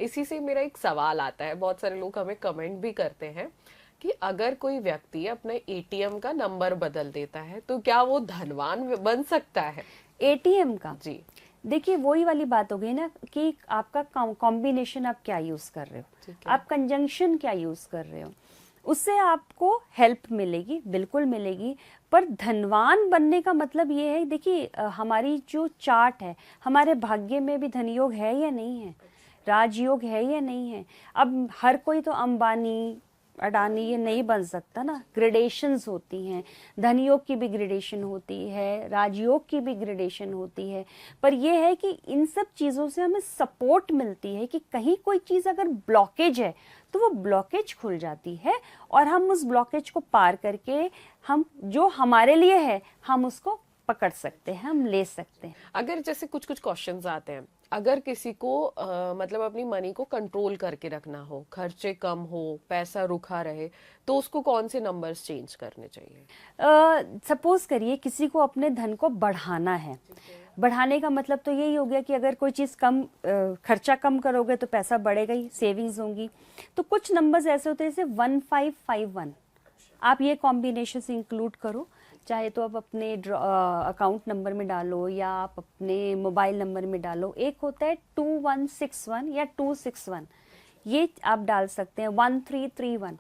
इसी से मेरा एक सवाल आता है, बहुत सारे लोग हमें कमेंट भी करते हैं कि अगर कोई व्यक्ति अपने एटीएम का नंबर बदल देता है तो क्या वो धनवान बन सकता है? एटीएम का जी। देखिए वही वाली बात हो गई ना कि आपका कॉम्बिनेशन आप क्या यूज कर रहे हो, आप कंजंक्शन क्या यूज कर रहे हो, उससे आपको हेल्प मिलेगी, बिल्कुल मिलेगी। पर धनवान बनने का मतलब ये है, देखिए हमारी जो चार्ट है, हमारे भाग्य में भी धनयोग है या नहीं है, राजयोग है या नहीं है। अब हर कोई तो अंबानी अडानी ये नहीं बन सकता ना, ग्रेडेशंस होती हैं, धनयोग की भी ग्रेडेशन होती है, राजयोग की भी ग्रेडेशन होती है। पर यह है कि इन सब चीज़ों से हमें सपोर्ट मिलती है कि कहीं कोई चीज़ अगर ब्लॉकेज है तो वो ब्लॉकेज खुल जाती है और हम उस ब्लॉकेज को पार करके हम जो हमारे लिए है हम उसको पकड़ सकते हैं, हम ले सकते हैं। अगर जैसे कुछ कुछ क्वेश्चंस आते हैं, अगर किसी को मतलब अपनी मनी को कंट्रोल करके रखना हो, खर्चे कम हो, पैसा रुका रहे, तो उसको कौन से नंबर्स चेंज करने चाहिए? सपोज करिए किसी को अपने धन को बढ़ाना है, बढ़ाने का मतलब तो यही हो गया कि अगर कोई चीज़ कम खर्चा कम करोगे तो पैसा बढ़ेगा ही, सेविंग्स होंगी। तो कुछ नंबर्स ऐसे होते हैं जैसे 1551, आप ये कॉम्बिनेशन इंक्लूड करो, चाहे तो आप अपने अकाउंट नंबर में डालो या आप अपने मोबाइल नंबर में डालो। एक होता है 2161 या 261, ये आप डाल सकते हैं, 1331,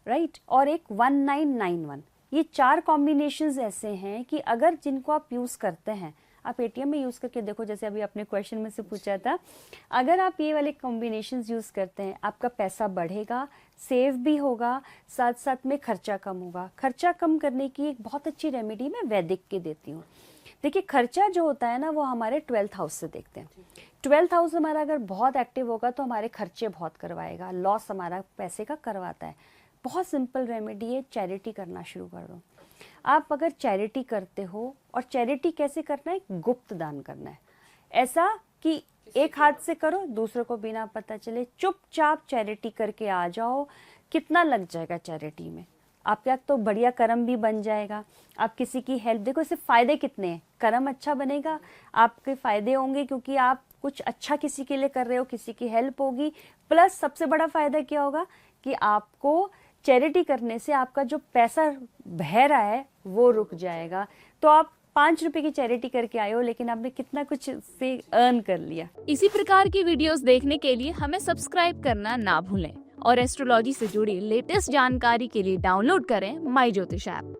राइट, और एक 1991। ये 4 कॉम्बिनेशंस ऐसे हैं कि अगर जिनको आप यूज़ करते हैं, आप एटीएम में यूज़ करके देखो, जैसे अभी आपने क्वेश्चन में से पूछा था, अगर आप ये वाले कॉम्बिनेशंस यूज़ करते हैं आपका पैसा बढ़ेगा, सेव भी होगा, साथ साथ में खर्चा कम होगा। खर्चा कम करने की एक बहुत अच्छी रेमेडी मैं वैदिक की देती हूँ। देखिए खर्चा जो होता है ना वो हमारे 12th हाउस से देखते हैं। 12th हाउस हमारा अगर बहुत एक्टिव होगा तो हमारे खर्चे बहुत करवाएगा, लॉस हमारा पैसे का करवाता है। बहुत सिंपल रेमेडी है, चैरिटी करना शुरू कर दो। आप अगर चैरिटी करते हो, और चैरिटी कैसे करना है, गुप्त दान करना है, ऐसा कि एक हाथ से करो, दूसरे को बिना पता चले, चुपचाप चैरिटी करके आ जाओ। कितना लग जाएगा चैरिटी में, आपका तो बढ़िया कर्म भी बन जाएगा, आप किसी की हेल्प, देखो इससे फायदे कितने हैं, कर्म अच्छा बनेगा, आपके फायदे होंगे क्योंकि आप कुछ अच्छा किसी के लिए कर रहे हो, किसी की हेल्प होगी, प्लस सबसे बड़ा फायदा क्या होगा कि आपको चैरिटी करने से आपका जो पैसा बह रहा है वो रुक जाएगा। तो आप 5 रुपए की चैरिटी करके आए हो लेकिन आपने कितना कुछ से अर्न कर लिया। इसी प्रकार की वीडियोस देखने के लिए हमें सब्सक्राइब करना ना भूलें और एस्ट्रोलॉजी से जुड़ी लेटेस्ट जानकारी के लिए डाउनलोड करें माई ज्योतिष ऐप।